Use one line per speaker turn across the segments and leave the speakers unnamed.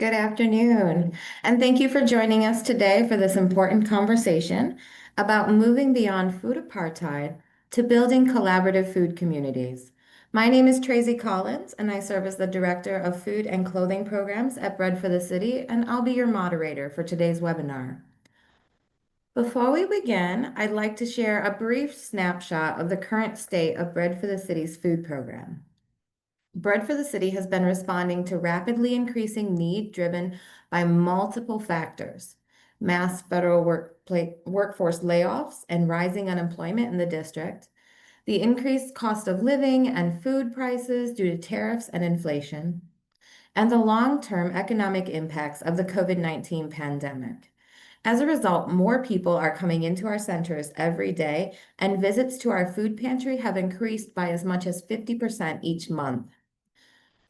Good afternoon, and thank you for joining us today for this important conversation about moving beyond food apartheid to building collaborative food communities. My name is Tracy Collins, and I serve as the Director of Food and Clothing Programs at Bread for the City, and I'll be your moderator for today's webinar. Before we begin, I'd like to share a brief snapshot of the current state of Bread for the City's food program. Bread for the City has been responding to rapidly increasing need driven by multiple factors: mass federal workforce layoffs and rising unemployment in the district, the increased cost of living and food prices due to tariffs and inflation, and the long-term economic impacts of the COVID-19 pandemic. As a result, more people are coming into our centers every day, and visits to our food pantry have increased by as much as 50% each month.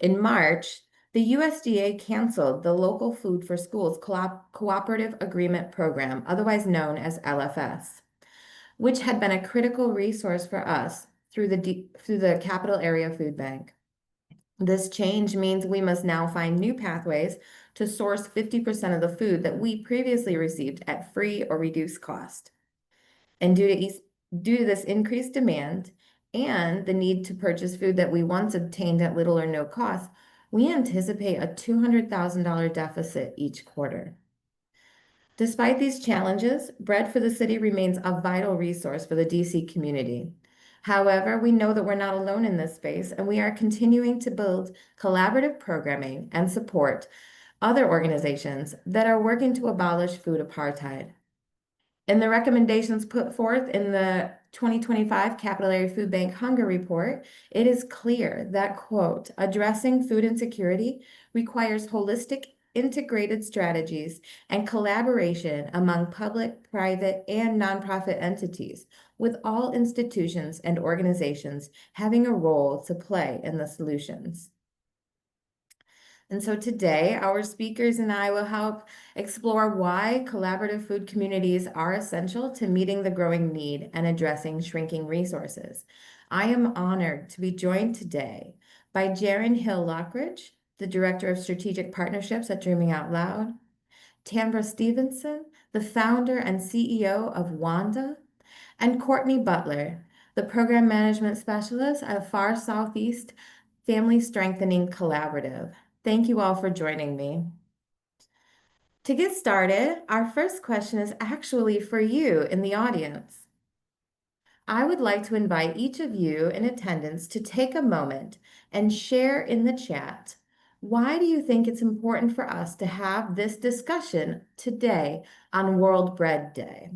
In March, the USDA canceled the Local Food for Schools Cooperative Agreement Program, otherwise known as LFS, which had been a critical resource for us through the Capital Area Food Bank. This change means we must now find new pathways to source 50% of the food that we previously received at free or reduced cost. And due to this increased demand and the need to purchase food that we once obtained at little or no cost, we anticipate a $200,000 deficit each quarter. Despite these challenges, Bread for the City remains a vital resource for the DC community. However, we know that we're not alone in this space, and we are continuing to build collaborative programming and support other organizations that are working to abolish food apartheid. In the recommendations put forth in the 2025 Capital Area Food Bank Hunger Report, it is clear that, quote, addressing food insecurity requires holistic, integrated strategies and collaboration among public, private, and nonprofit entities, with all institutions and organizations having a role to play in the solutions. And so today, our speakers and I will help explore why collaborative food communities are essential to meeting the growing need and addressing shrinking resources. I am honored to be joined today by Jaron Hill Lockridge, the Director of Strategic Partnerships at Dreaming Out Loud, Tambra Stevenson, the founder and CEO of WANDA, and Courtney Butler, the Program Management Specialist at Far Southeast Family Strengthening Collaborative. Thank you all for joining me. To get started, our first question is actually for you in the audience. I would like to invite each of you in attendance to take a moment and share in the chat, why do you think it's important for us to have this discussion today on World Bread Day?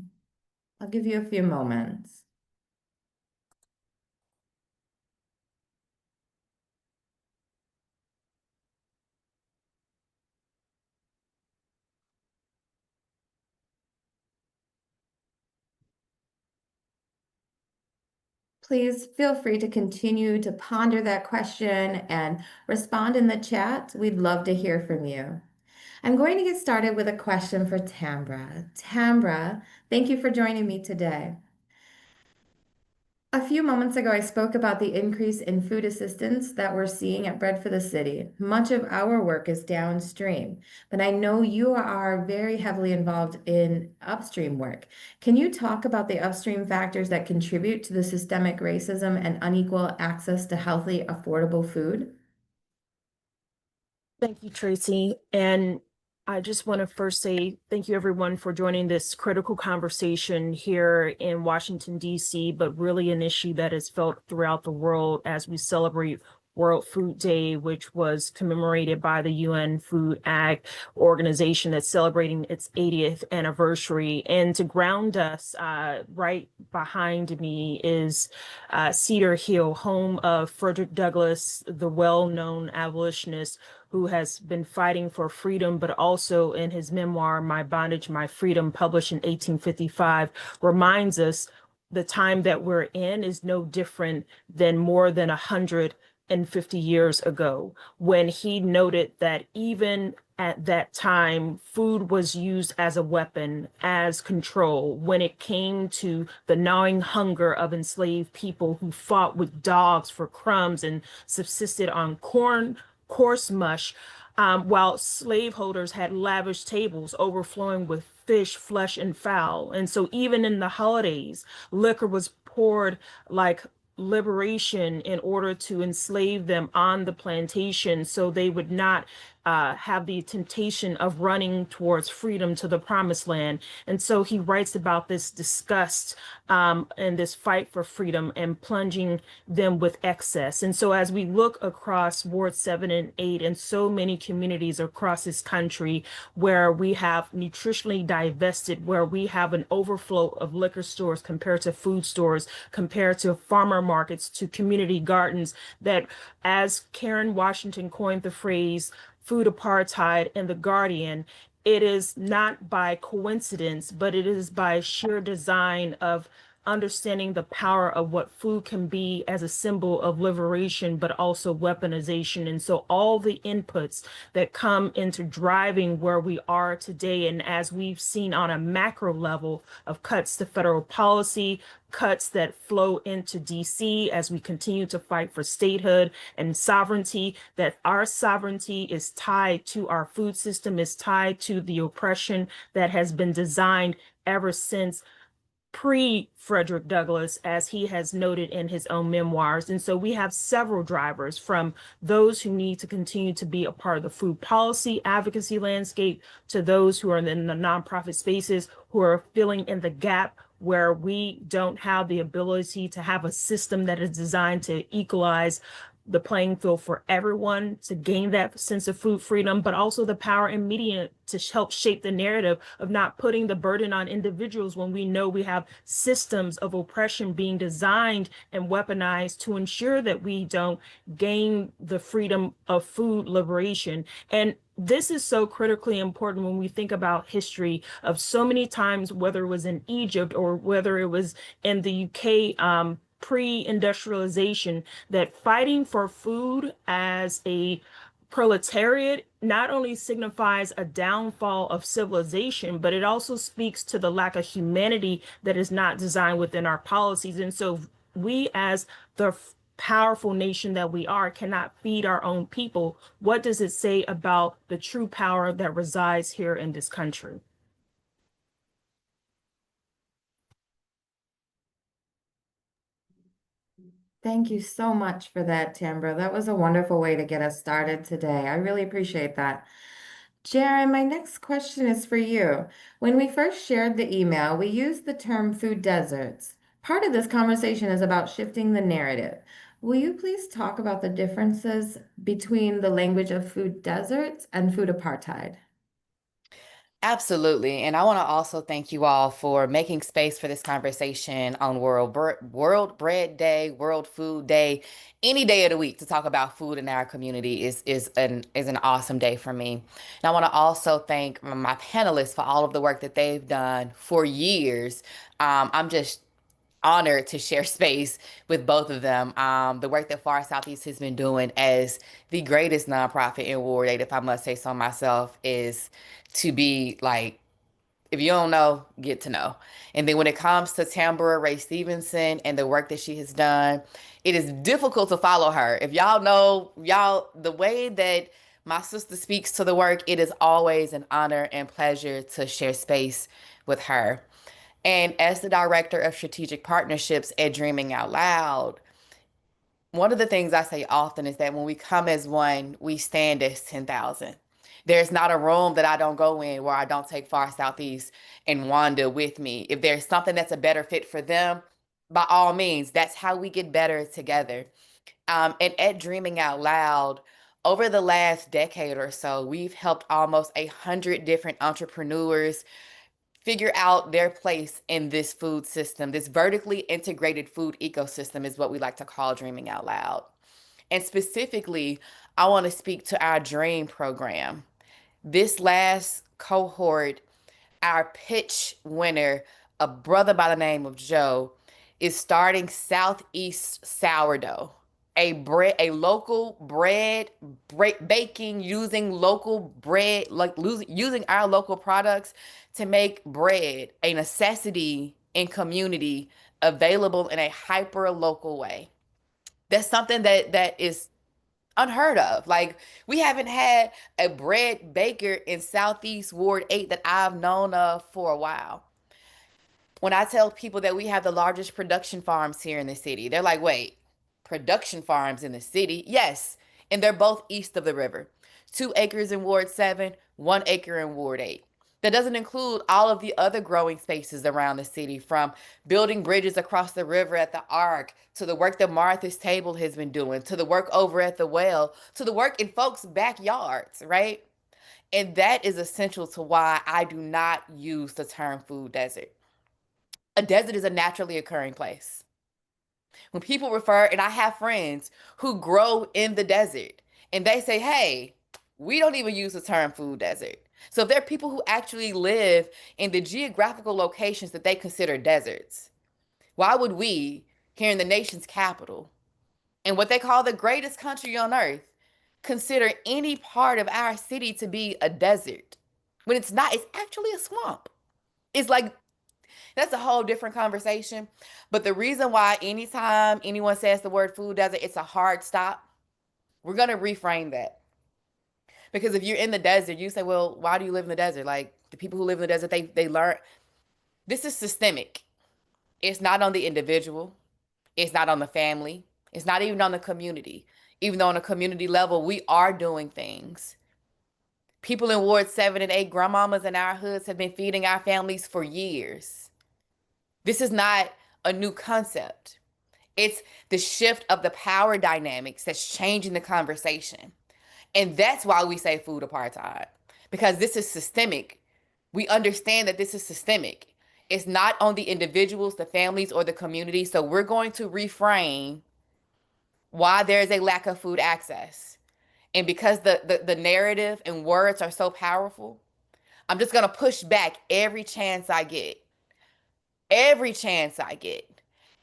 I'll give you a few moments. Please feel free to continue to ponder that question and respond in the chat. We'd love to hear from you. I'm going to get started with a question for Tambra. Tambra, thank you for joining me today. A few moments ago, I spoke about the increase in food assistance that we're seeing at Bread for the City. Much of our work is downstream, but I know you are very heavily involved in upstream work. Can you talk about the upstream factors that contribute to the systemic racism and unequal access to healthy, affordable food?
Thank you, Tracy. And I just want to first say thank you, everyone, for joining this critical conversation here in Washington, D.C., but really an issue that is felt throughout the world as we celebrate World Food Day, which was commemorated by the UN Food Ag organization that's celebrating its 80th anniversary. And to ground us, right behind me is Cedar Hill, home of Frederick Douglass, the well-known abolitionist who has been fighting for freedom, but also in his memoir, My Bondage, My Freedom, published in 1855, reminds us the time that we're in is no different than more than 150 years ago, when he noted that even at that time, food was used as a weapon, as control, when it came to the gnawing hunger of enslaved people who fought with dogs for crumbs and subsisted on corn, coarse mush. while slaveholders had lavish tables overflowing with fish, flesh, and fowl. And so even in the holidays, liquor was poured like liberation in order to enslave them on the plantation so they would not have the temptation of running towards freedom to the promised land. And so he writes about this disgust and this fight for freedom and plunging them with excess. And so as we look across Ward 7 and 8 and so many communities across this country where we have nutritionally divested, where we have an overflow of liquor stores compared to food stores, compared to farmer markets, to community gardens, that as Karen Washington coined the phrase, food apartheid in The Guardian, it is not by coincidence, but it is by sheer design of understanding the power of what food can be as a symbol of liberation, but also weaponization. And so all the inputs that come into driving where we are today, and as we've seen on a macro level of cuts to federal policy, cuts that flow into DC as we continue to fight for statehood and sovereignty, that our sovereignty is tied to our food system, is tied to the oppression that has been designed ever since pre-Frederick Douglass, as he has noted in his own memoirs. And so we have several drivers, from those who need to continue to be a part of the food policy advocacy landscape to those who are in the nonprofit spaces who are filling in the gap where we don't have the ability to have a system that is designed to equalize the playing field for everyone to gain that sense of food freedom, but also the power in media to help shape the narrative of not putting the burden on individuals when we know we have systems of oppression being designed and weaponized to ensure that we don't gain the freedom of food liberation. And this is so critically important when we think about history of so many times, whether it was in Egypt or whether it was in the UK, pre-industrialization, that fighting for food as a proletariat not only signifies a downfall of civilization, but it also speaks to the lack of humanity that is not designed within our policies. And so we, as the powerful nation that we are, cannot feed our own people. What does it say about the true power that resides here in this country?
Thank you so much for that, Tambra. That was a wonderful way to get us started today. I really appreciate that. Jaron, my next question is for you. When we first shared the email, we used the term food deserts. Part of this conversation is about shifting the narrative. Will you please talk about the differences between the language of food deserts and food apartheid?
Absolutely. And I want to also thank you all for making space for this conversation on World Bread Day, World Food Day. Any day of the week to talk about food in our community is an awesome day for me. And I want to also thank my panelists for all of the work that they've done for years. I'm just honored to share space with both of them. The work that Far Southeast has been doing as the greatest nonprofit in Ward 8, if I must say so myself, is to be like, if you don't know, get to know. And then when it comes to Tambra Ray Stevenson and the work that she has done, it is difficult to follow her. If y'all know, y'all, the way that my sister speaks to the work, it is always an honor and pleasure to share space with her. And as the director of strategic partnerships at Dreaming Out Loud, one of the things I say often is that when we come as one, we stand as 10,000. There's not a room that I don't go in where I don't take Far Southeast and WANDA with me. If there's something that's a better fit for them, by all means, that's how we get better together. And at Dreaming Out Loud, over the last decade or so, we've helped almost 100 different entrepreneurs figure out their place in this food system. This vertically integrated food ecosystem is what we like to call Dreaming Out Loud. And specifically, I want to speak to our Dream program. This last cohort, our pitch winner, a brother by the name of Joe, is starting Southeast Sourdough, a local baking using local bread, like using our local products to make bread a necessity in community, available in a hyper local way. That's something that is Unheard of. Like, we haven't had a bread baker in Southeast Ward 8 that I've known of for a while. When I tell people that we have the largest production farms here in the city, they're like, wait, production farms in the city? Yes. And they're both east of the river. 2 acres in Ward 7, 1 acre in Ward 8. That doesn't include all of the other growing spaces around the city, from building bridges across the river at the Arc, to the work that Martha's Table has been doing, to the work over at the well, to the work in folks' backyards, right? And that is essential to why I do not use the term food desert. A desert is a naturally occurring place. When people refer, and I have friends who grow in the desert, and they say, hey, we don't even use the term food desert. So if there are people who actually live in the geographical locations that they consider deserts, why would we, here in the nation's capital, and what they call the greatest country on earth, consider any part of our city to be a desert when it's not? It's actually a swamp. It's like, that's a whole different conversation. But the reason why anytime anyone says the word food desert, it's a hard stop. We're going to reframe that. Because if you're in the desert, you say, well, why do you live in the desert? Like, the people who live in the desert, they learn. This is systemic. It's not on the individual. It's not on the family. It's not even on the community. Even though on a community level, we are doing things. People in Ward 7 and 8, grandmamas in our hoods, have been feeding our families for years. This is not a new concept. It's the shift of the power dynamics that's changing the conversation. And that's why we say food apartheid, because this is systemic. We understand that this is systemic. It's not on the individuals, the families, or the community. So we're going to reframe why there is a lack of food access. And because the narrative and words are so powerful, I'm just going to push back every chance I get,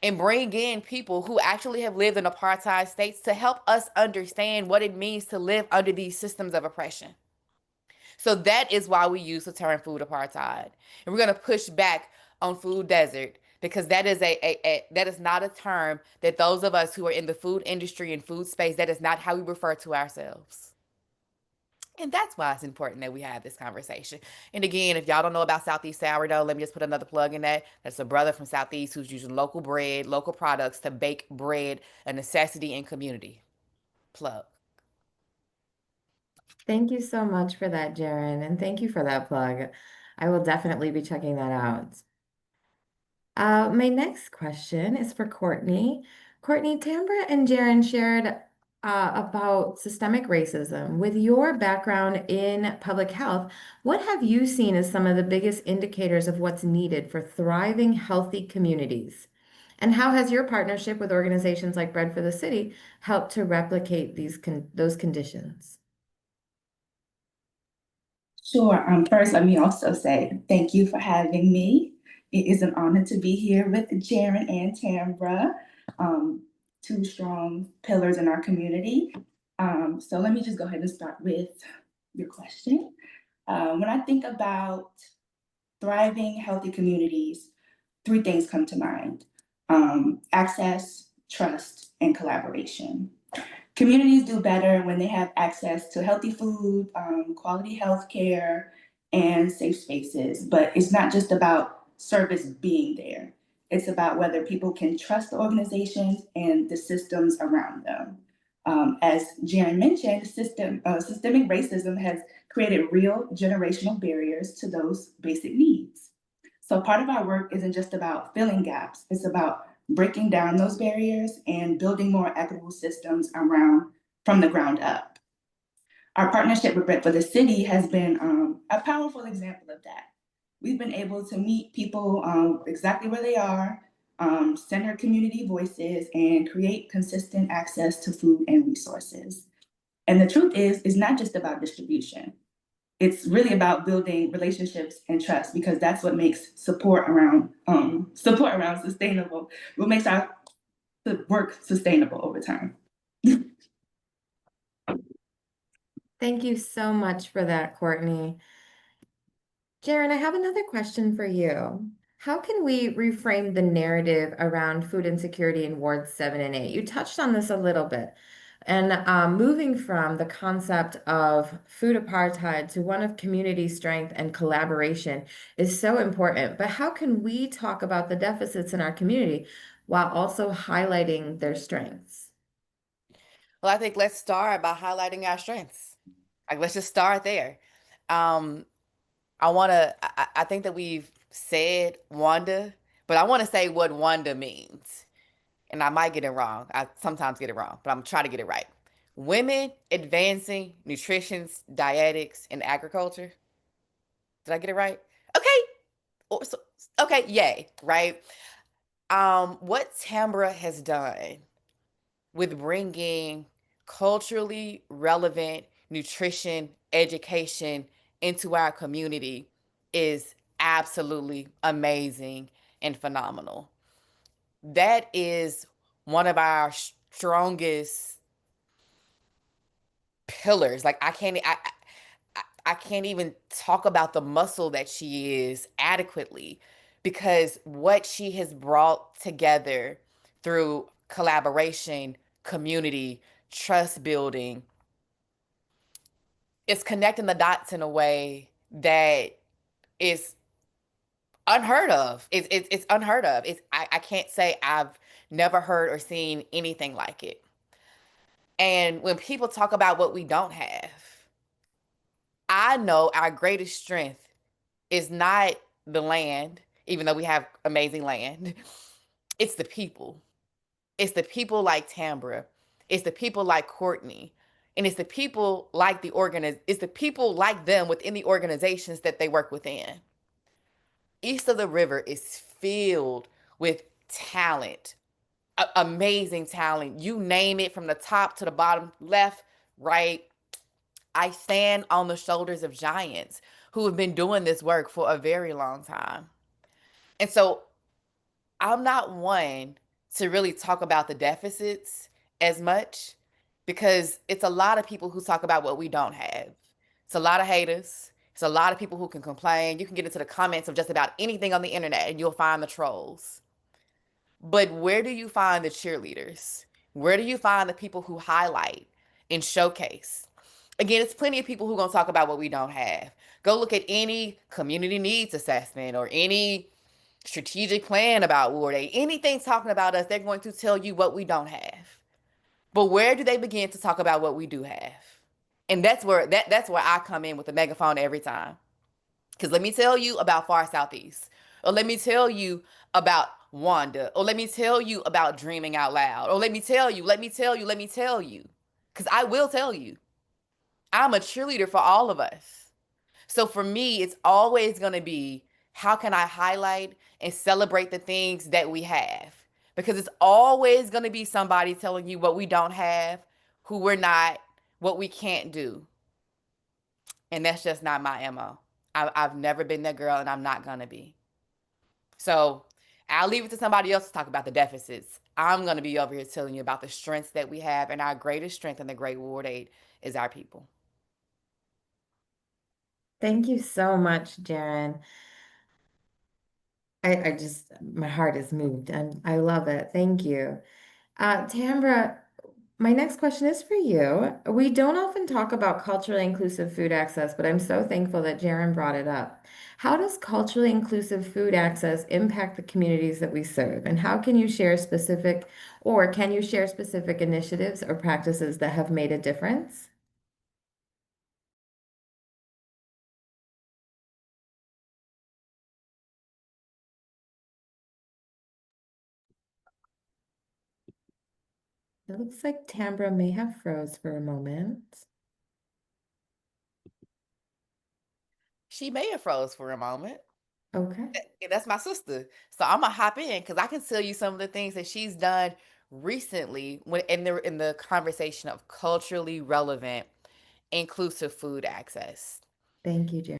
and bring in people who actually have lived in apartheid states to help us understand what it means to live under these systems of oppression. So that is why we use the term food apartheid. And we're going to push back on food desert, because that is that is not a term that those of us who are in the food industry and food space, that is not how we refer to ourselves. And that's why it's important that we have this conversation. And again, if y'all don't know about Southeast Sourdough, let me just put another plug in that. That's a brother from Southeast who's using local bread, local products to bake bread, a necessity in community. Plug.
Thank you so much for that, Jaren, and thank you for that plug. I will definitely be checking that out. My next question is for Courtney. Courtney, Tambra and Jaren shared about systemic racism. With your background in public health, what have you seen as some of the biggest indicators of what's needed for thriving, healthy communities? And how has your partnership with organizations like Bread for the City helped to replicate those conditions?
Sure. First, let me also say thank you for having me. It is an honor to be here with Jaren and Tambra, two strong pillars in our community. So let me just go ahead and start with your question. When I think about thriving, healthy communities, three things come to mind: access, trust, and collaboration. Communities do better when they have access to healthy food, quality health care, and safe spaces. But it's not just about service being there. It's about whether people can trust the organizations and the systems around them. As Jaren mentioned, systemic racism has created real generational barriers to those basic needs. So part of our work isn't just about filling gaps, it's about breaking down those barriers and building more equitable systems around from the ground up. Our partnership with Bread for the City has been a powerful example of that. We've been able to meet people exactly where they are, center community voices, and create consistent access to food and resources. And the truth is, it's not just about distribution. It's really about building relationships and trust, because that's what makes support around sustainable, what makes our work sustainable over time.
Thank you so much for that, Courtney. Jaren, I have another question for you. How can we reframe the narrative around food insecurity in Wards 7 and 8? You touched on this a little bit, And moving from the concept of food apartheid to one of community strength and collaboration is so important. But how can we talk about the deficits in our community while also highlighting their strengths?
Well, I think let's start by highlighting our strengths. Like, let's just start there. Um, I think that we've said WANDA, but I want to say what WANDA means. And I might get it wrong. I sometimes get it wrong, but I'm trying to get it right. Women advancing nutrition, dietetics, and agriculture. Did I get it right? Okay. Okay, yay, right? What Tambra has done with bringing culturally relevant nutrition education into our community is absolutely amazing and phenomenal. That is one of our strongest pillars. Like I can't even talk about the muscle that she is adequately because what she has brought together through collaboration, community, trust building, it's connecting the dots in a way that is unheard of. It's unheard of. I can't say I've never heard or seen anything like it. And when people talk about what we don't have, I know our greatest strength is not the land, even though we have amazing land. It's the people. It's the people like Tambra. It's the people like Courtney. And it's the people like it's the people like them within the organizations that they work within. East of the river is filled with talent, amazing talent. You name it from the top to the bottom, left, right. I stand on the shoulders of giants who have been doing this work for a very long time. And so I'm not one to really talk about the deficits as much because it's a lot of people who talk about what we don't have. It's a lot of haters. It's a lot of people who can complain. You can get into the comments of just about anything on the internet and you'll find the trolls. But where do you find the cheerleaders? Where do you find the people who highlight and showcase? Again, it's plenty of people who are going to talk about what we don't have. Go look at any community needs assessment or any strategic plan about Ward A. Anything talking about us, they're going to tell you what we don't have. But where do they begin to talk about what we do have? And that's where I come in with the megaphone every time. Because let me tell you about Far Southeast. Or let me tell you about Wanda. Or let me tell you about Dreaming Out Loud. Or let me tell you. Because I will tell you. I'm a cheerleader for all of us. So for me, it's always going to be how can I highlight and celebrate the things that we have? Because it's always going to be somebody telling you what we don't have, who we're not, what we can't do. And that's just not my MO. I've never been that girl and I'm not going to be. So I'll leave it to somebody else to talk about the deficits. I'm going to be over here telling you about the strengths that we have, and our greatest strength in the Great Ward 8 is our people.
Thank you so much, Jaren. I just, my heart is moved and I love it. Thank you. Tambra, my next question is for you. We don't often talk about culturally inclusive food access, but I'm so thankful that Jaren brought it up. How does culturally inclusive food access impact the communities that we serve? And how can you share can you share specific initiatives or practices that have made a difference? It looks like Tambra may have froze for a moment.
She may have froze for a moment.
Okay.
That's my sister. So I'm gonna hop in because I can tell you some of the things that she's done recently when in the conversation of culturally relevant, inclusive food access.
Thank you, Jaren.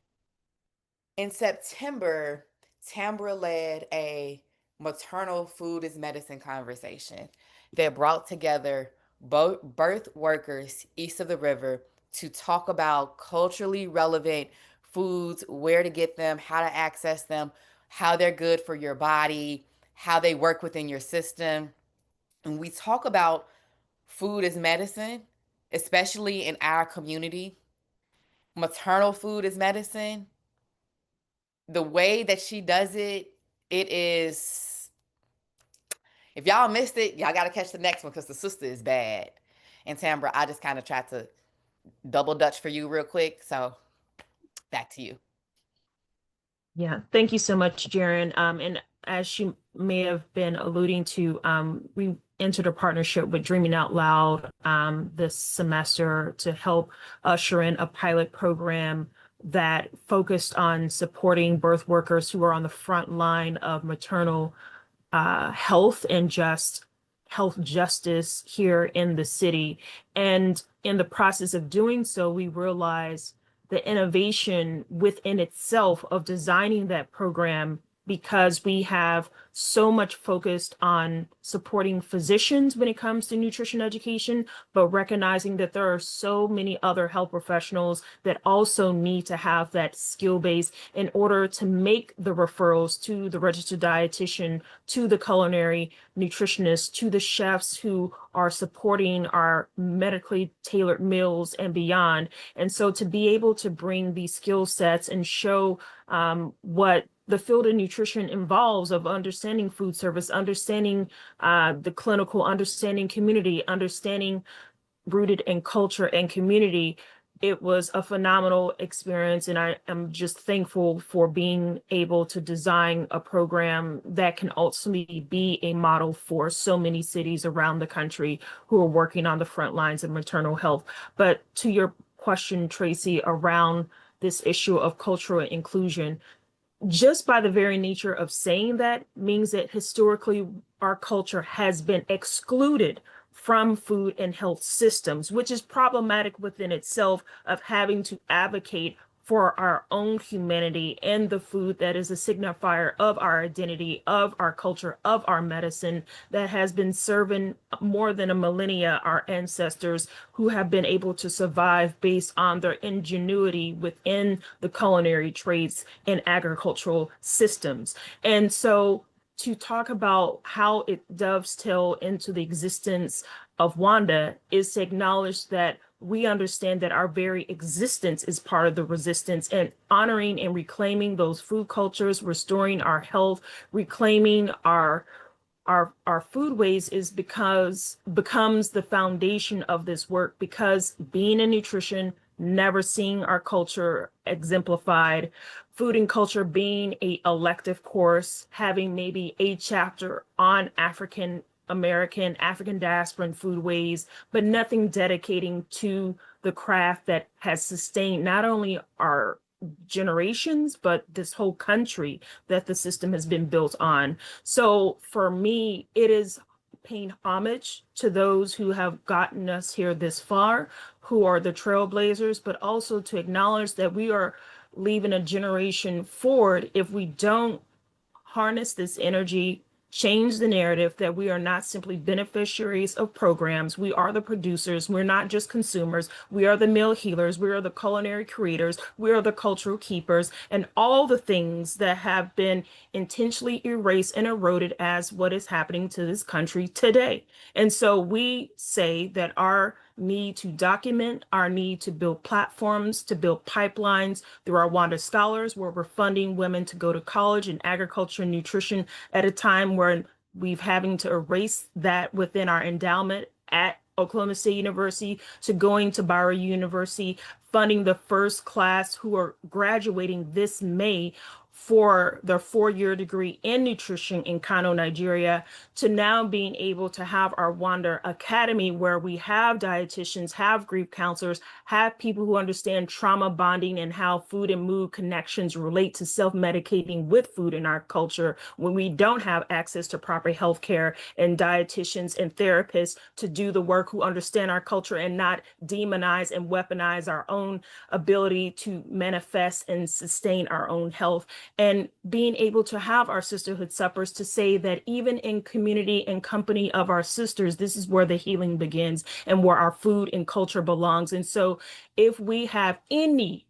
In September, Tambra led a maternal food is medicine conversation that brought together both birth workers east of the river to talk about culturally relevant foods, where to get them, how to access them, how they're good for your body, how they work within your system. And we talk about food is medicine, especially in our community. Maternal food is medicine. The way that she does it, it is, if y'all missed it, y'all got to catch the next one because the sister is bad. And Tambra, I just kind of tried to double dutch for you real quick. So back to you.
Yeah, thank you so much, Jaren. And as she may have been alluding to, we entered a partnership with Dreaming Out Loud this semester to help usher in a pilot program that focused on supporting birth workers who are on the front line of maternal health and just health justice here in the city. And in the process of doing so, we realized the innovation within itself of designing that program, because we have so much focused on supporting physicians when it comes to nutrition education, but recognizing that there are so many other health professionals that also need to have that skill base in order to make the referrals to the registered dietitian, to the culinary nutritionist, to the chefs who are supporting our medically tailored meals and beyond. And so to be able to bring these skill sets and show what the field of nutrition involves, of understanding food service, understanding the clinical, understanding community, understanding rooted in culture and community, it was a phenomenal experience. And I am just thankful for being able to design a program that can ultimately be a model for so many cities around the country who are working on the front lines of maternal health. But to your question, Tracy, around this issue of cultural inclusion, just by the very nature of saying that means that historically our culture has been excluded from food and health systems, which is problematic within itself, of having to advocate for our own humanity and the food that is a signifier of our identity, of our culture, of our medicine, that has been serving more than a millennia our ancestors, who have been able to survive based on their ingenuity within the culinary trades and agricultural systems. And so to talk about how it dovetails into the existence of WANDA is to acknowledge that we understand that our very existence is part of the resistance, and honoring and reclaiming those food cultures, restoring our health, reclaiming our foodways becomes the foundation of this work, because being in nutrition, never seeing our culture exemplified, food and culture being a elective course, having maybe a chapter on African American, African diasporan foodways, but nothing dedicating to the craft that has sustained not only our generations, but this whole country that the system has been built on. So for me, it is paying homage to those who have gotten us here this far, who are the trailblazers, but also to acknowledge that we are leaving a generation forward if we don't harness this energy, change the narrative that we are not simply beneficiaries of programs. We are the producers. We're not just consumers. We are the meal healers. We are the culinary creators. We are the cultural keepers, and all the things that have been intentionally erased and eroded as what is happening to this country today. And so we say that our need to document, our need to build platforms, to build pipelines through our WANDA Scholars, where we're funding women to go to college in agriculture and nutrition at a time where we've having to erase that within our endowment at Oklahoma State University, to going to Bayero University, funding the first class who are graduating this May for their 4-year degree in nutrition in Kano, Nigeria, to now being able to have our WANDA Academy, where we have dietitians, have grief counselors, have people who understand trauma bonding and how food and mood connections relate to self-medicating with food in our culture when we don't have access to proper health care, and dietitians and therapists to do the work who understand our culture and not demonize and weaponize our own ability to manifest and sustain our own health. And being able to have our sisterhood suppers to say that even in community and company of our sisters, this is where the healing begins and where our food and culture belongs. And so if we have any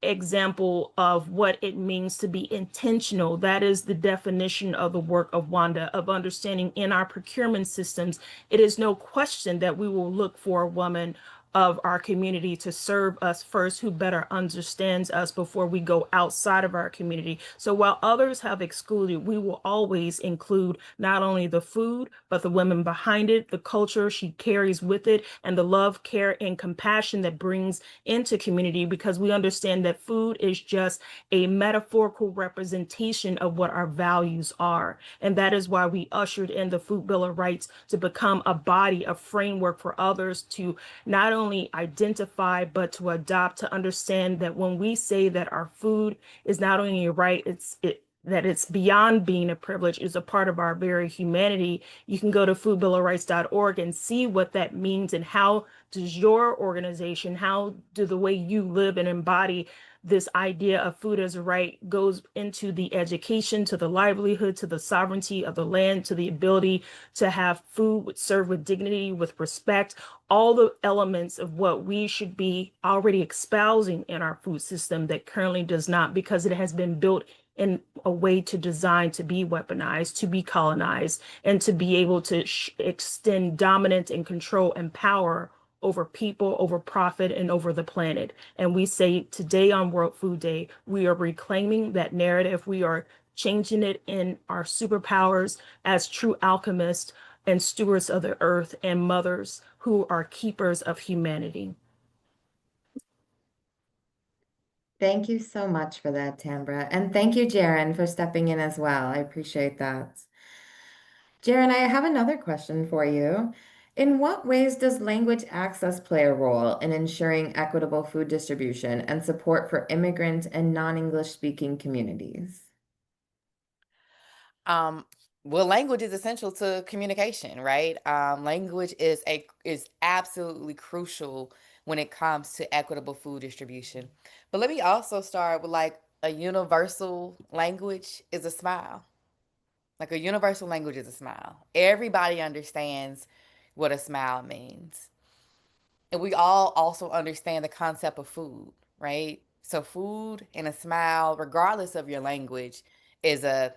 example of what it means to be intentional. That is the definition of the work of WANDA, of understanding in our procurement systems. It is no question that we will look for a woman of our community to serve us first, who better understands us before we go outside of our community. So while others have excluded, we will always include not only the food, but the women behind it, the culture she carries with it, and the love, care, and compassion that brings into community, because we understand that food is just a metaphorical representation of what our values are. And that is why we ushered in the Food Bill of Rights to become a body, a framework for others to not only identify, but to adopt, to understand that when we say that our food is not only a right, that it's beyond being a privilege, is a part of our very humanity. You can go to foodbillofrights.org and see what that means, and how does your organization, how do the way you live and embody this idea of food as a right goes into the education, to the livelihood, to the sovereignty of the land, to the ability to have food served with dignity, with respect, all the elements of what we should be already espousing in our food system that currently does not, because it has been built in a way to design to be weaponized, to be colonized, and to be able to extend dominance and control and power over people, over profit, and over the planet. And we say today on World Food Day, we are reclaiming that narrative. We are changing it in our superpowers as true alchemists and stewards of the earth, and mothers who are keepers of humanity.
Thank you so much for that, Tambra. And thank you, Jaren, for stepping in as well. I appreciate that. Jaren, I have another question for you. In what ways does language access play a role in ensuring equitable food distribution and support for immigrant and non-English speaking communities?
Well, language is essential to communication, right? Language is absolutely crucial when it comes to equitable food distribution. But let me also start with like a universal language is a smile. Like a universal language is a smile. Everybody understands what a smile means. And we all also understand the concept of food, right? So food and a smile, regardless of your language, is a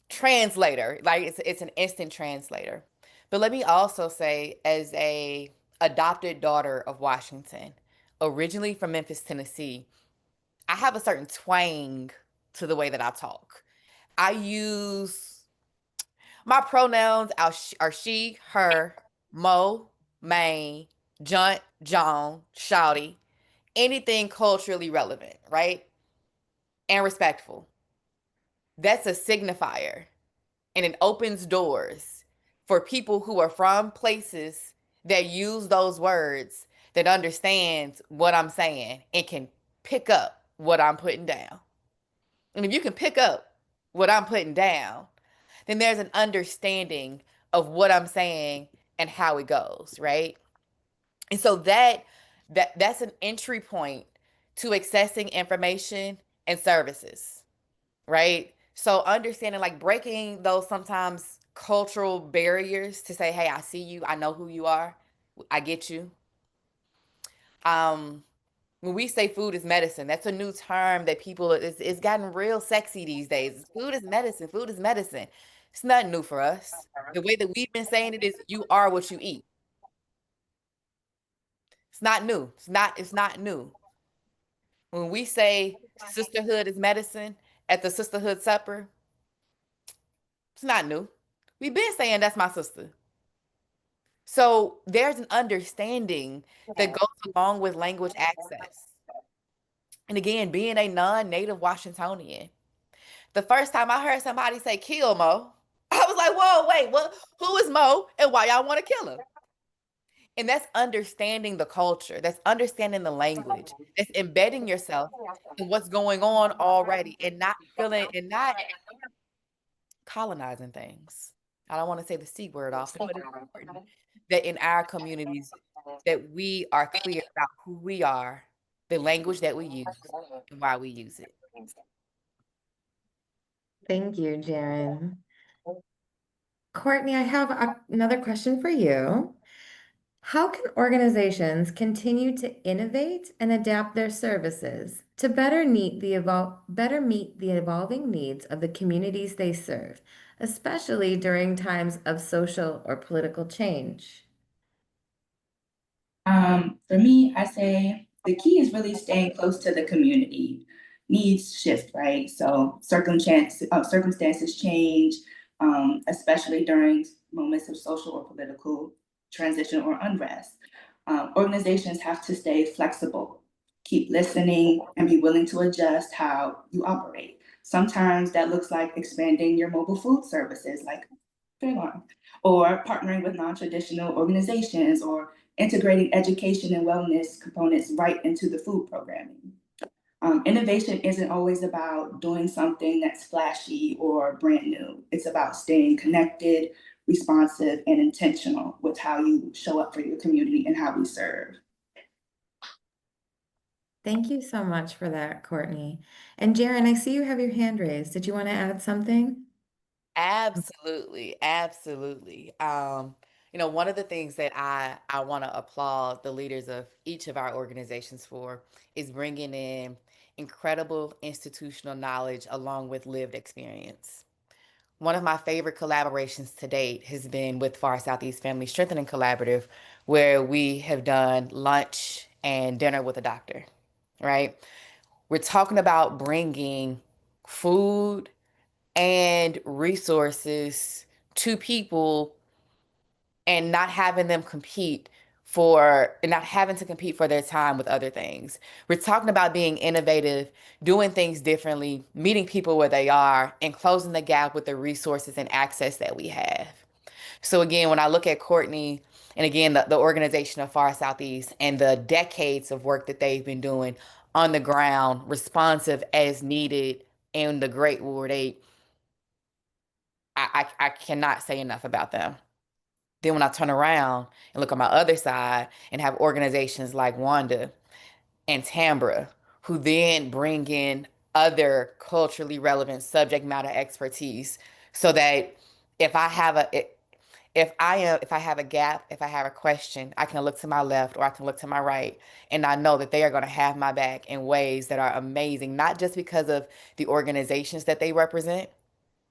translator. Like it's an instant translator. But let me also say, as a adopted daughter of Washington, originally from Memphis, Tennessee, I have a certain twang to the way that I talk. I use my pronouns are she, her, mo, may, junt, John, shouty, anything culturally relevant, right? And respectful. That's a signifier, and it opens doors for people who are from places that use those words, that understands what I'm saying and can pick up what I'm putting down. And if you can pick up what I'm putting down, then there's an understanding of what I'm saying and how it goes, right? And so that's an entry point to accessing information and services, right? So understanding, like breaking those sometimes cultural barriers to say, hey, I see you, I know who you are, I get you. When we say food is medicine, that's a new term that people, it's gotten real sexy these days. Food is medicine, food is medicine. It's nothing new for us. The way that we've been saying it is you are what you eat. It's not new. It's not new. When we say sisterhood is medicine at the sisterhood supper, it's not new. We've been saying that's my sister. So there's an understanding that goes along with language access. And again, being a non-native Washingtonian, the first time I heard somebody say kill Mo, I was like, whoa, wait, what? Who is Mo and why y'all want to kill him? And that's understanding the culture, that's understanding the language, that's embedding yourself in what's going on already, and not feeling and not colonizing things. I don't want to say the C word often, but it's important that in our communities that we are clear about who we are, the language that we use, and why we use it.
Thank you, Jaren. Courtney, I have another question for you. How can organizations continue to innovate and adapt their services to better meet the evolving needs of the communities they serve, especially during times of social or political change?
For me, I say the key is really staying close to the community. Needs shift, right? So circumstances change, especially during moments of social or political transition or unrest. Organizations have to stay flexible, keep listening, and be willing to adjust how you operate. Sometimes that looks like expanding your mobile food services, like Fairlawn, or partnering with non-traditional organizations, or integrating education and wellness components right into the food programming. Innovation isn't always about doing something that's flashy or brand new. It's about staying connected, responsive, and intentional with how you show up for your community and how we serve.
Thank you so much for that, Courtney. And Jaren, I see you have your hand raised. Did you want to add something?
Absolutely, absolutely. One of the things that I want to applaud the leaders of each of our organizations for is bringing in incredible institutional knowledge along with lived experience. One of my favorite collaborations to date has been with Far Southeast Family Strengthening Collaborative, where we have done lunch and dinner with a doctor, right? We're talking about bringing food and resources to people and not having them compete for and not having to compete for their time with other things. We're talking about being innovative, doing things differently, meeting people where they are, and closing the gap with the resources and access that we have. So again, when I look at Courtney and again the organization of Far Southeast and the decades of work that they've been doing on the ground, responsive as needed in the Great Ward 8, I cannot say enough about them. Then when I turn around and look on my other side and have organizations like WANDA and Tambra, who then bring in other culturally relevant subject matter expertise, so that if I have a if I have a gap, if I have a question, I can look to my left or I can look to my right, and I know that they are going to have my back in ways that are amazing, not just because of the organizations that they represent,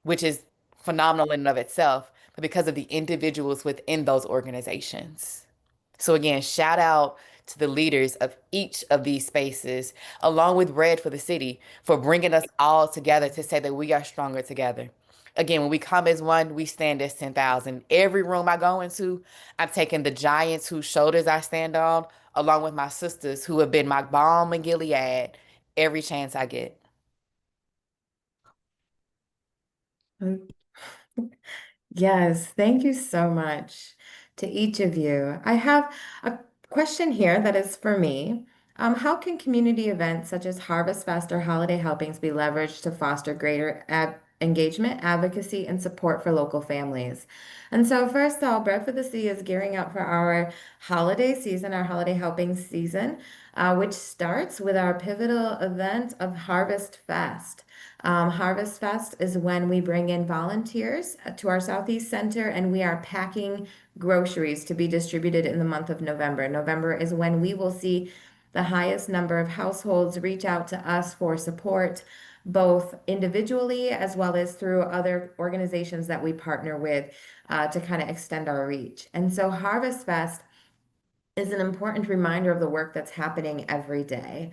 which is phenomenal in and of itself, but because of the individuals within those organizations. So again, shout out to the leaders of each of these spaces, along with Red for the City, for bringing us all together to say that we are stronger together. Again, when we come as one, we stand as 10,000. Every room I go into, I'm taking the giants whose shoulders I stand on, along with my sisters who have been my balm in Gilead every chance I get.
Yes, thank you so much to each of you. I have a question here that is for me. How can community events such as Harvest Fest or holiday helpings be leveraged to foster greater engagement, advocacy, and support for local families? And so, first of all, Bread for the Sea is gearing up for our holiday season, our holiday helping season, which starts with our pivotal event of Harvest Fest. Harvest Fest is when we bring in volunteers to our Southeast Center and we are packing groceries to be distributed in the month of November. November is when we will see the highest number of households reach out to us for support, both individually as well as through other organizations that we partner with to kind of extend our reach. And so Harvest Fest is an important reminder of the work that's happening every day.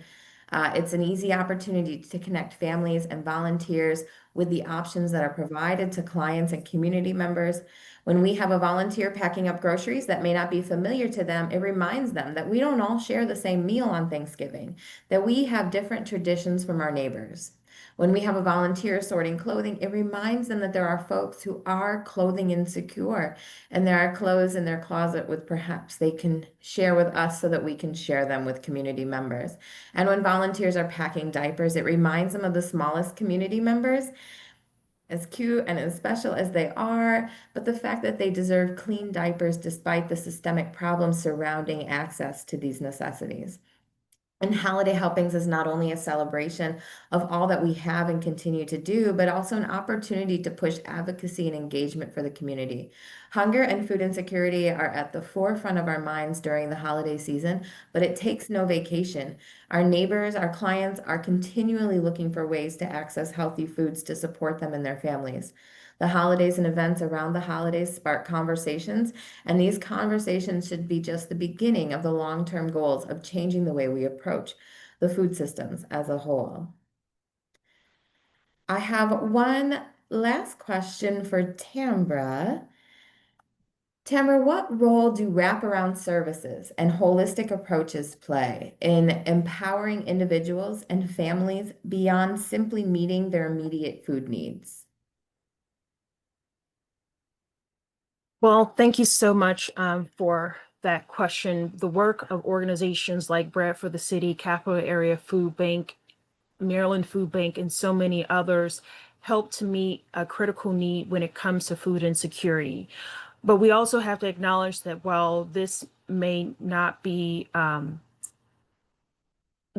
It's an easy opportunity to connect families and volunteers with the options that are provided to clients and community members. When we have a volunteer packing up groceries that may not be familiar to them, it reminds them that we don't all share the same meal on Thanksgiving, that we have different traditions from our neighbors. When we have a volunteer sorting clothing, it reminds them that there are folks who are clothing insecure and there are clothes in their closet with perhaps they can share with us so that we can share them with community members. And when volunteers are packing diapers, it reminds them of the smallest community members, as cute and as special as they are, but the fact that they deserve clean diapers despite the systemic problems surrounding access to these necessities. And holiday helpings is not only a celebration of all that we have and continue to do, but also an opportunity to push advocacy and engagement for the community. Hunger and food insecurity are at the forefront of our minds during the holiday season, but it takes no vacation. Our neighbors, our clients are continually looking for ways to access healthy foods to support them and their families. The holidays and events around the holidays spark conversations, and these conversations should be just the beginning of the long-term goals of changing the way we approach the food systems as a whole. I have one last question for Tambra. Tamara, what role do wraparound services and holistic approaches play in empowering individuals and families beyond simply meeting their immediate food needs?
Well, thank you so much for that question. The work of organizations like Bread for the City, Capital Area Food Bank, Maryland Food Bank, and so many others help to meet a critical need when it comes to food insecurity. But we also have to acknowledge that while this may not be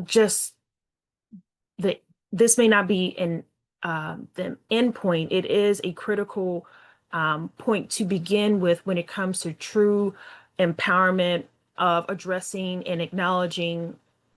just the this may not be an the end point, it is a critical point to begin with when it comes to true empowerment of addressing and acknowledging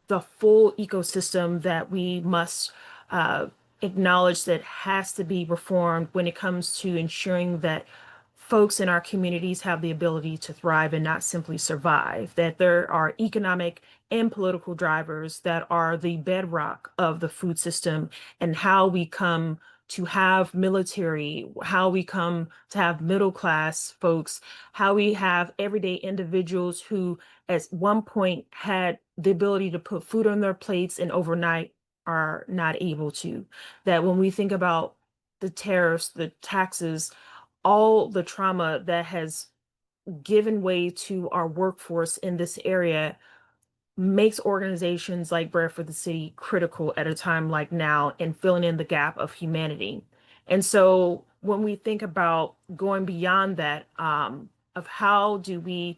the full ecosystem that we must uh, acknowledge that has to be reformed when it comes to ensuring that folks in our communities have the ability to thrive and not simply survive, that there are economic and political drivers that are the bedrock of the food system, and how we come to have military, how we come to have middle class folks, how we have everyday individuals who at one point had the ability to put food on their plates and overnight are not able to. That when we think about the tariffs, the taxes, all the trauma that has given way to our workforce in this area makes organizations like Bread for the City critical at a time like now and filling in the gap of humanity. And so when we think about going beyond that, of how do we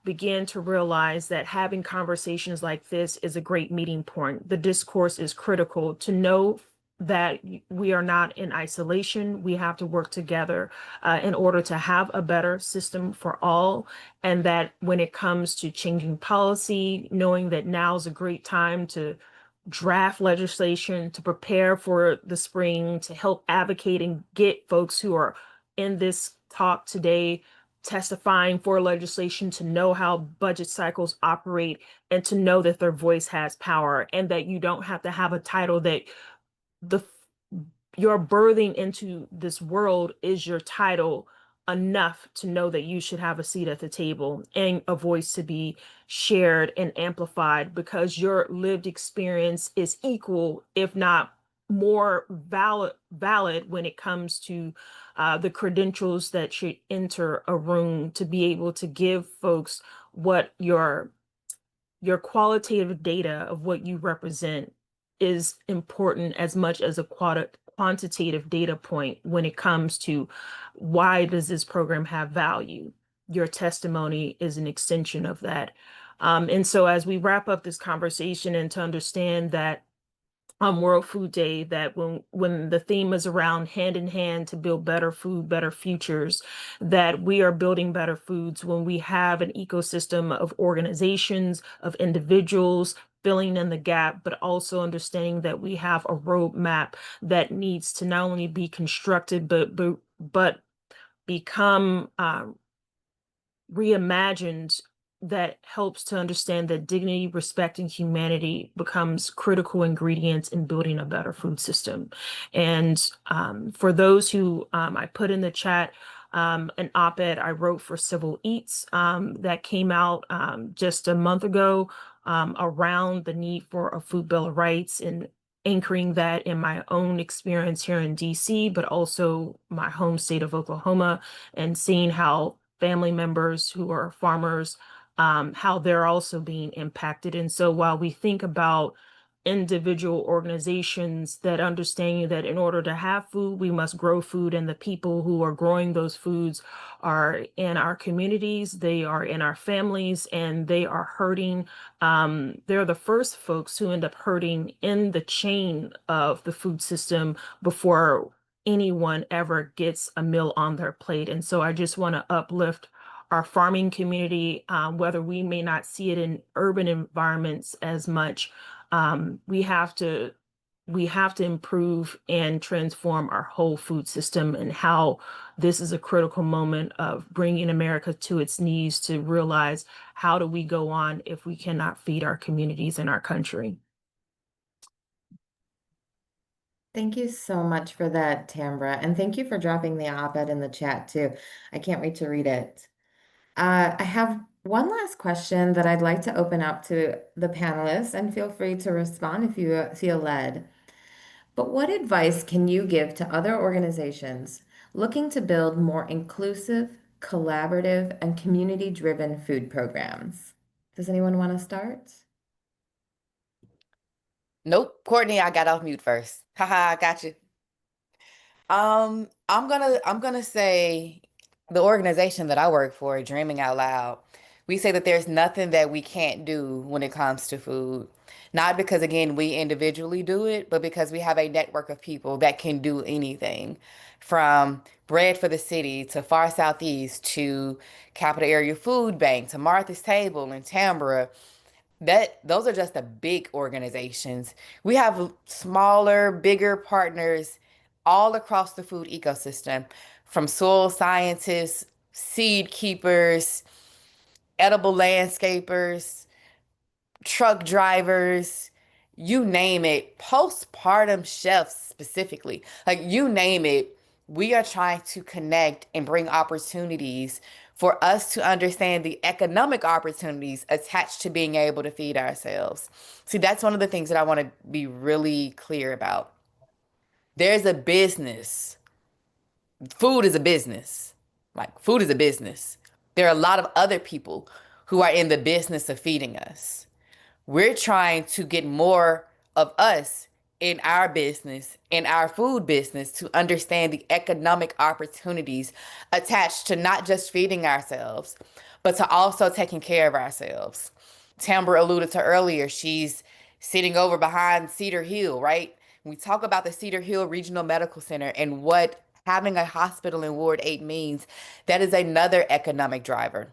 begin to realize that having conversations like this is a great meeting point. The discourse is critical to know that we are not in isolation. We have to work together in order to have a better system for all. And that when it comes to changing policy, knowing that now is a great time to draft legislation, to prepare for the spring, to help advocate and get folks who are in this talk today testifying for legislation to know how budget cycles operate and to know that their voice has power, and that you don't have to have a title, that the your birthing into this world is your title enough to know that you should have a seat at the table and a voice to be shared and amplified, because your lived experience is equal, if not more valid when it comes to the credentials that should enter a room to be able to give folks what your qualitative data of what you represent is important as much as a quantitative data point when it comes to why does this program have value. Your testimony is an extension of that. And so as we wrap up this conversation, and to understand that on World Food Day, that when the theme is around hand in hand to build better food, better futures, that we are building better foods when we have an ecosystem of organizations, of individuals filling in the gap, but also understanding that we have a roadmap that needs to not only be constructed, but become reimagined, that helps to understand that dignity, respect, and humanity becomes critical ingredients in building a better food system. And for those who I put in the chat an op-ed I wrote for Civil Eats that came out just a month ago around the need for a food bill of rights, and anchoring that in my own experience here in DC, but also my home state of Oklahoma, and seeing how family members who are farmers, how they're also being impacted. And so while we think about individual organizations that understanding that in order to have food, we must grow food, and the people who are growing those foods are in our communities, they are in our families, and they are hurting. They're the first folks who end up hurting in the chain of the food system before anyone ever gets a meal on their plate. And so I just want to uplift our farming community, whether we may not see it in urban environments as much. We have to improve and transform our whole food system, and how this is a critical moment of bringing America to its knees to realize, how do we go on if we cannot feed our communities and our country?
Thank you so much for that, Tambra. And thank you for dropping the op-ed in the chat too. I can't wait to read it. I have one last question that I'd like to open up to the panelists, and feel free to respond if you feel led. But what advice can you give to other organizations looking to build more inclusive, collaborative, and community-driven food programs? Does anyone want to start?
Nope, Courtney, I got off mute first. Haha, I got you. I'm gonna say the organization that I work for, Dreaming Out Loud, we say that there's nothing that we can't do when it comes to food. Not because, again, we individually do it, but because we have a network of people that can do anything, from Bread for the City to Far Southeast to Capital Area Food Bank to Martha's Table and Tambra. Those are just the big organizations. We have smaller, bigger partners all across the food ecosystem, from soil scientists, seed keepers, edible landscapers, truck drivers, you name it, postpartum chefs specifically, like you name it. We are trying to connect and bring opportunities for us to understand the economic opportunities attached to being able to feed ourselves. See, that's one of the things that I want to be really clear about. There's a business. Food is a business. Like, food is a business. There are a lot of other people who are in the business of feeding us. We're trying to get more of us in our business, in our food business, to understand the economic opportunities attached to not just feeding ourselves, but to also taking care of ourselves. Tambra alluded to earlier, she's sitting over behind Cedar Hill, right? We talk about the Cedar Hill Regional Medical Center and what having a hospital in Ward 8 means. That is another economic driver.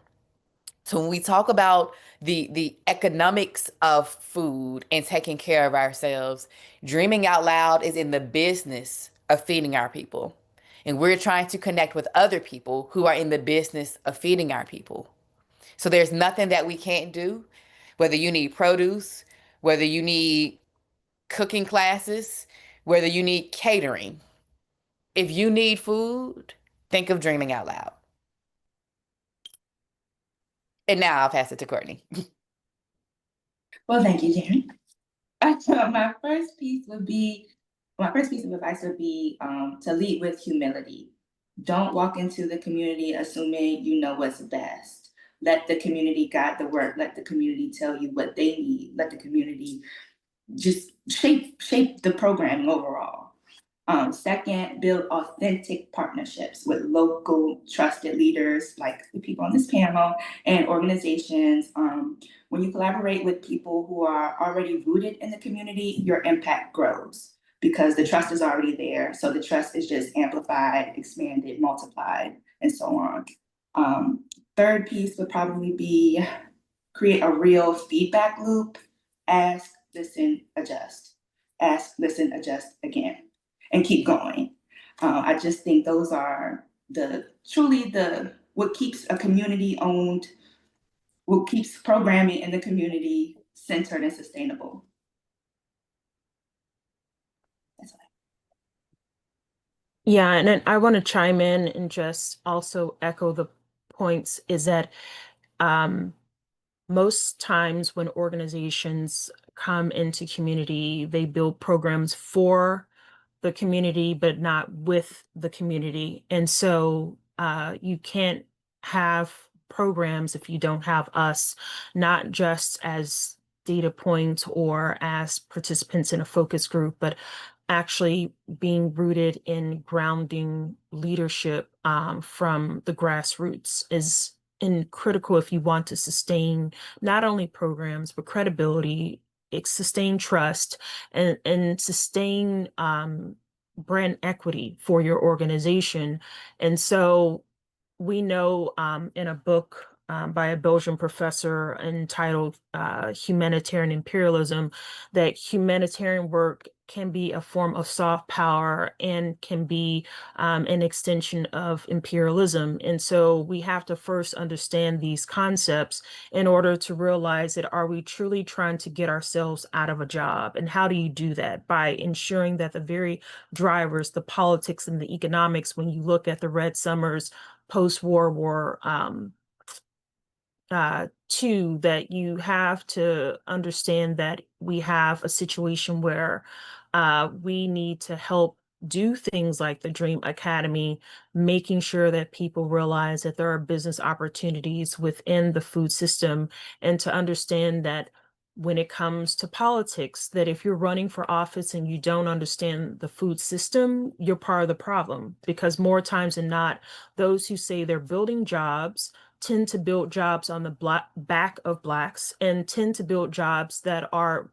So when we talk about the economics of food and taking care of ourselves, Dreaming Out Loud is in the business of feeding our people. And we're trying to connect with other people who are in the business of feeding our people. So there's nothing that we can't do, whether you need produce, whether you need cooking classes, whether you need catering. If you need food, think of Dreaming Out Loud. And now I'll pass it to Courtney.
Well, thank you, Jerry. My first piece of advice would be to lead with humility. Don't walk into the community assuming you know what's best. Let the community guide the work. Let the community tell you what they need. Let the community just shape the programming overall. Second, build authentic partnerships with local trusted leaders like the people on this panel and organizations. When you collaborate with people who are already rooted in the community, your impact grows because the trust is already there. So the trust is just amplified, expanded, multiplied, and so on. Third piece would probably be create a real feedback loop. Ask, listen, adjust. Ask, listen, adjust again, and keep going. I just think those are what keeps a community owned, what keeps programming in the community centered and sustainable. That's all.
Yeah, and then I want to chime in and just also echo the points, is that most times when organizations come into community, they build programs for the community, but not with the community. And so you can't have programs if you don't have us, not just as data points or as participants in a focus group, but actually being rooted in grounding leadership from the grassroots is critical if you want to sustain not only programs, but credibility, sustain trust, and sustain brand equity for your organization. And so we know in a book by a Belgian professor entitled Humanitarian Imperialism that humanitarian work can be a form of soft power and can be an extension of imperialism. And so we have to first understand these concepts in order to realize that are we truly trying to get ourselves out of a job? And how do you do that? By ensuring that the very drivers, the politics and the economics, when you look at the Red Summers post-World War II, that you have to understand that we have a situation where we need to help do things like the Dream Academy, making sure that people realize that there are business opportunities within the food system, and to understand that when it comes to politics, that if you're running for office and you don't understand the food system, you're part of the problem. Because more times than not, those who say they're building jobs tend to build jobs on the back of Blacks and tend to build jobs that are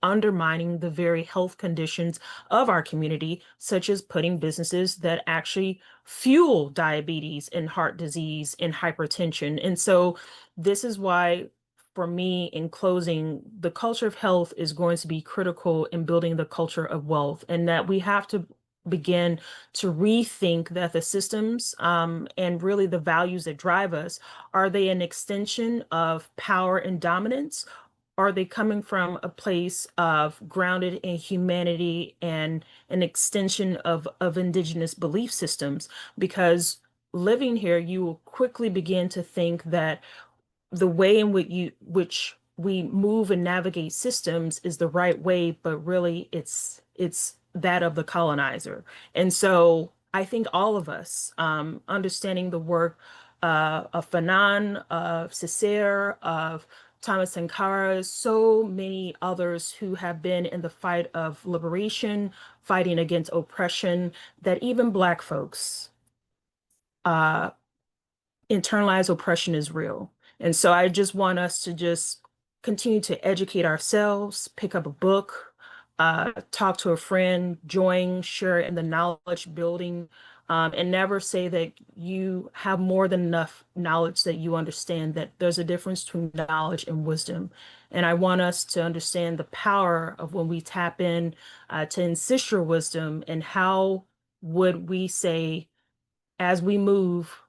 undermining the very health conditions of our community, such as putting businesses that actually fuel diabetes and heart disease and hypertension. And so this is why, for me, in closing, the culture of health is going to be critical in building the culture of wealth, and that we have to begin to rethink that the systems and really the values that drive us, are they an extension of power and dominance? Are they coming from a place of grounded in humanity and an extension of indigenous belief systems? Because living here, you will quickly begin to think that the way in which we move and navigate systems is the right way, but really it's that of the colonizer. And so I think all of us, understanding the work of Fanon, of Césaire, of Thomas Sankara, so many others who have been in the fight of liberation, fighting against oppression, that even Black folks uh, internalized oppression is real. And so I just want us to just continue to educate ourselves, pick up a book, talk to a friend, join, share in the knowledge building, and never say that you have more than enough knowledge, that you understand that there's a difference between knowledge and wisdom. And I want us to understand the power of when we tap in to ancestral wisdom, and how would we say, as we move,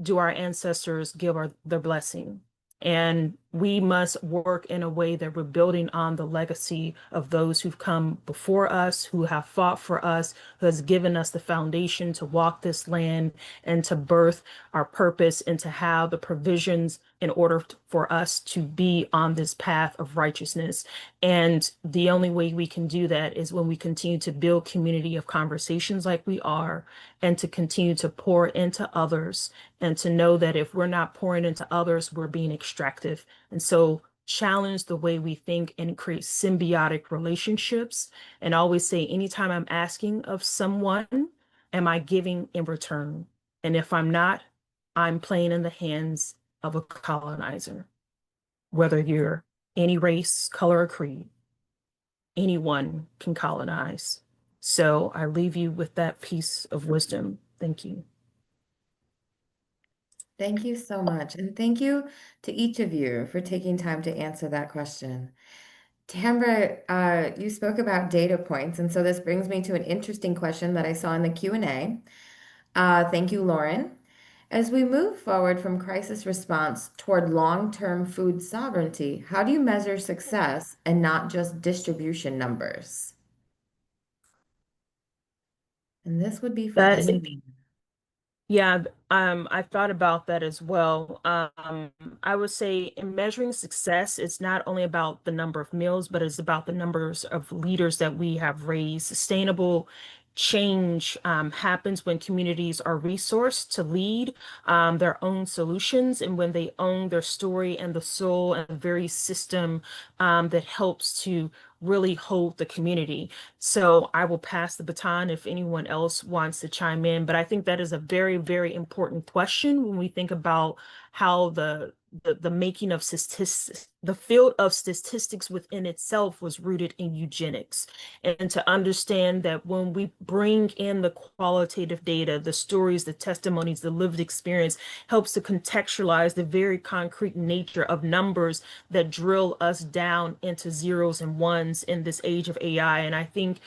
do our ancestors give their blessing? And we must work in a way that we're building on the legacy of those who've come before us, who have fought for us, who has given us the foundation to walk this land and to birth our purpose and to have the provisions in order for us to be on this path of righteousness. And the only way we can do that is when we continue to build community of conversations like we are, and to continue to pour into others, and to know that if we're not pouring into others, we're being extractive. And so challenge the way we think and create symbiotic relationships. And always say, anytime I'm asking of someone, am I giving in return? And if I'm not, I'm playing in the hands of a colonizer. Whether you're any race, color, or creed, anyone can colonize. So I leave you with that piece of wisdom. Thank you.
Thank you so much. And thank you to each of you for taking time to answer that question. Tambra, you spoke about data points, and so this brings me to an interesting question that I saw in the Q&A. Thank you, Lauren. As we move forward from crisis response toward long-term food sovereignty, how do you measure success and not just distribution numbers? And this would be for
That
anyone.
Yeah, I thought about that as well. I would say in measuring success, it's not only about the number of meals, but it's about the numbers of leaders that we have raised, sustainable change happens when communities are resourced to lead their own solutions, and when they own their story and the soul and the very system that helps to really hold the community. So I will pass the baton if anyone else wants to chime in, but I think that is a very, very important question when we think about how the making of statistics, the field of statistics within itself was rooted in eugenics. And to understand that when we bring in the qualitative data, the stories, the testimonies, the lived experience helps to contextualize the very concrete nature of numbers that drill us down into zeros and ones in this age of AI. And I think,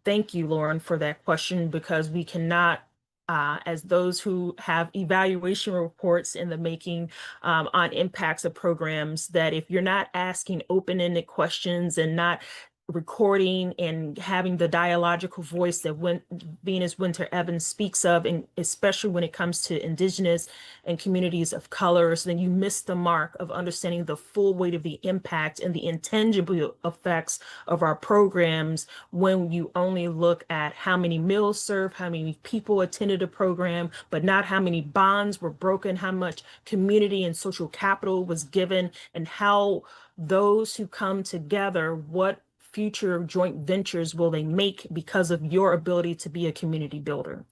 thank you, Lauren, for that question, because we cannot, as those who have evaluation reports in the making on impacts of programs, that if you're not asking open-ended questions and not recording and having the dialogical voice that Venus Winter Evans speaks of, and especially when it comes to Indigenous and communities of colors, then you miss the mark of understanding the full weight of the impact and the intangible effects of our programs when you only look at how many meals served, how many people attended a program, but not how many bonds were broken, how much community and social capital was given, and how those who come together, what future joint ventures will they make because of your ability to be a community builder.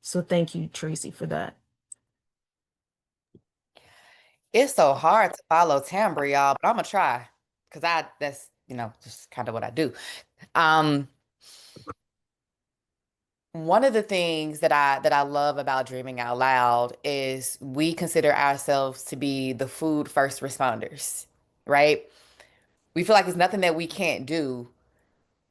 So thank you, Tracy, for that.
It's so hard to follow timbre, y'all, but I'm gonna try because that's just kind of what I do. Um, One of the things that I love about Dreaming Out Loud is we consider ourselves to be the food first responders, right? We feel like there's nothing that we can't do,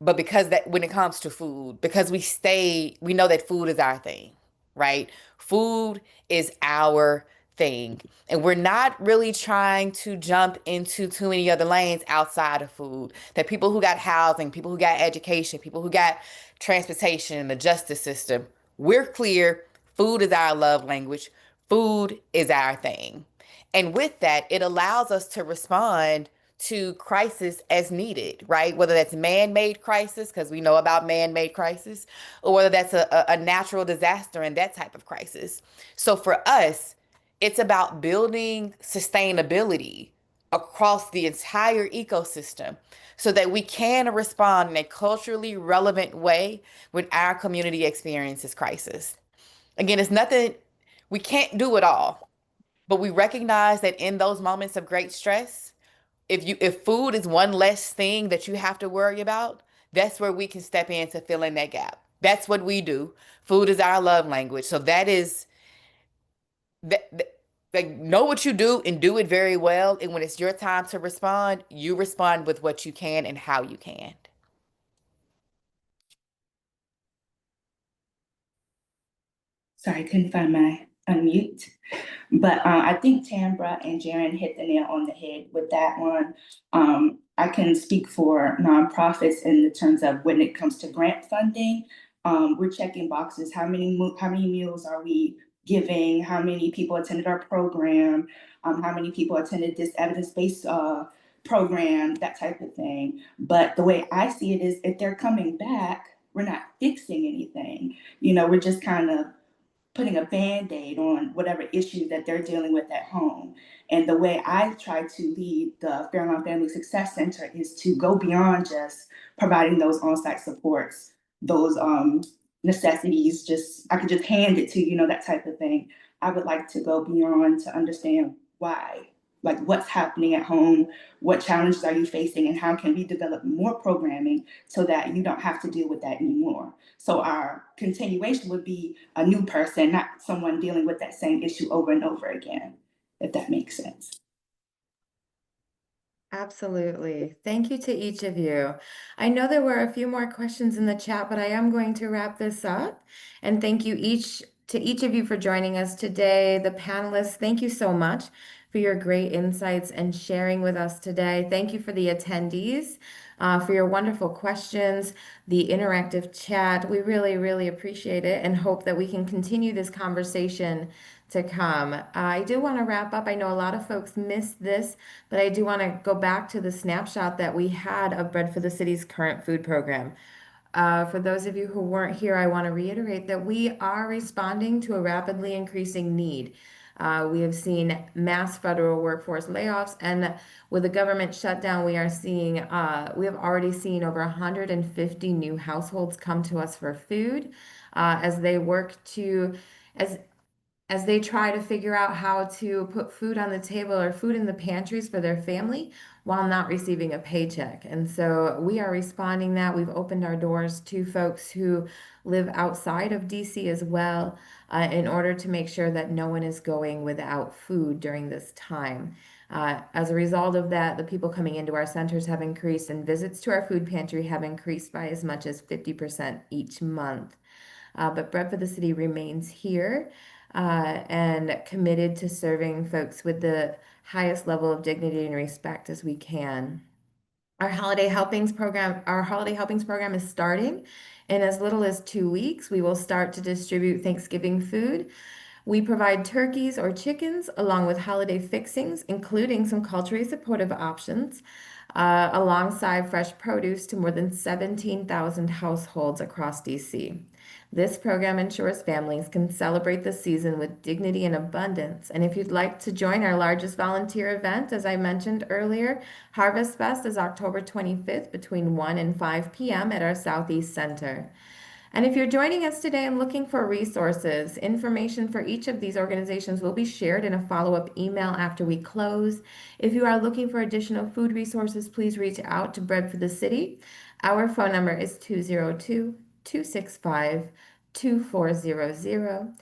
but because that when it comes to food, because we know that food is our thing, right? Food is our thing. And we're not really trying to jump into too many other lanes outside of food. That people who got housing, people who got education, people who got transportation, the justice system, we're clear food is our love language. Food is our thing. And with that, it allows us to respond to crisis as needed, right? Whether that's man-made crisis, because we know about man-made crisis, or whether that's a natural disaster and that type of crisis. So for us, it's about building sustainability across the entire ecosystem so that we can respond in a culturally relevant way when our community experiences crisis. Again, it's nothing, we can't do it all, but we recognize that in those moments of great stress, if food is one less thing that you have to worry about, that's where we can step in to fill in that gap. That's what we do. Food is our love language. So that is like know what you do and do it very well. And when it's your time to respond, you respond with what you can and how you can.
Sorry, couldn't find my unmute. But I think Tambra and Jaren hit the nail on the head with that one. I can speak for nonprofits in the terms of when it comes to grant funding. We're checking boxes. How many meals are we giving? How many people attended our program? How many people attended this evidence-based program? That type of thing. But the way I see it is, if they're coming back, we're not fixing anything. We're just kind of putting a Band-Aid on whatever issue that they're dealing with at home. And the way I try to lead the Fairlawn Family Success Center is to go beyond just providing those on-site supports, those necessities, I could just hand it to you, that type of thing. I would like to go beyond to understand why, like what's happening at home, what challenges are you facing, and how can we develop more programming so that you don't have to deal with that anymore. So our continuation would be a new person, not someone dealing with that same issue over and over again, if that makes sense.
Absolutely. Thank you to each of you. I know there were a few more questions in the chat, but I am going to wrap this up. And thank you to each of you for joining us today. The panelists, thank you so much for your great insights and sharing with us today. Thank you for the attendees, for your wonderful questions, the interactive chat. We really, really appreciate it and hope that we can continue this conversation to come. I do want to wrap up. I know a lot of folks missed this, but I do want to go back to the snapshot that we had of Bread for the City's current food program. For those of you who weren't here, I want to reiterate that we are responding to a rapidly increasing need. We have seen mass federal workforce layoffs, and with the government shutdown, we have already seen over 150 new households come to us for food as they work to, as as they try to figure out how to put food on the table or food in the pantries for their family while not receiving a paycheck. And so we are responding that. We've opened our doors to folks who live outside of DC as well, in order to make sure that no one is going without food during this time. As a result of that, the people coming into our centers have increased, and visits to our food pantry have increased by as much as 50% each month. But Bread for the City remains here and committed to serving folks with the highest level of dignity and respect as we can. Our holiday helpings program is starting. In as little as 2 weeks, we will start to distribute Thanksgiving food. We provide turkeys or chickens along with holiday fixings, including some culturally supportive options, alongside fresh produce to more than 17,000 households across DC. This program ensures families can celebrate the season with dignity and abundance. And if you'd like to join our largest volunteer event, as I mentioned earlier, Harvest Fest is October 25th between 1 and 5 p.m. at our Southeast Center. And if you're joining us today and looking for resources, information for each of these organizations will be shared in a follow-up email after we close. If you are looking for additional food resources, please reach out to Bread for the City. Our phone number is 202-265-2400.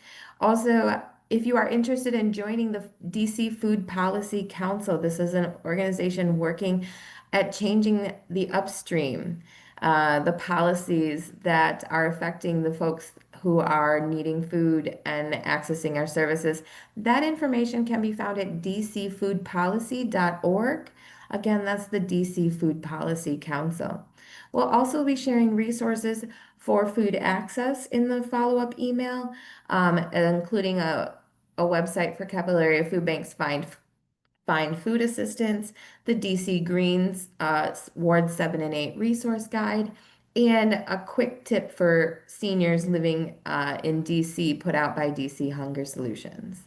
Also, if you are interested in joining the DC Food Policy Council, this is an organization working at changing the upstream, the policies that are affecting the folks who are needing food and accessing our services. That information can be found at dcfoodpolicy.org. Again, that's the DC Food Policy Council. We'll also be sharing resources for food access in the follow-up email, including a website for Capital Area Food Banks Find Food Assistance, the DC Greens Ward 7 and 8 resource guide, and a quick tip for seniors living in DC put out by DC Hunger Solutions.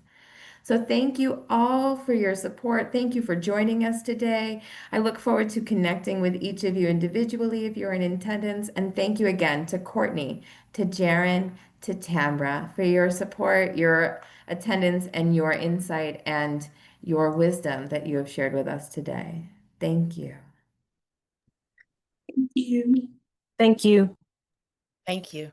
So thank you all for your support. Thank you for joining us today. I look forward to connecting with each of you individually if you're in attendance. And thank you again to Courtney, to Jaren, to Tambra for your support, your attendance, and your insight and your wisdom that you have shared with us today. Thank you.
Thank you.
Thank you.
Thank you.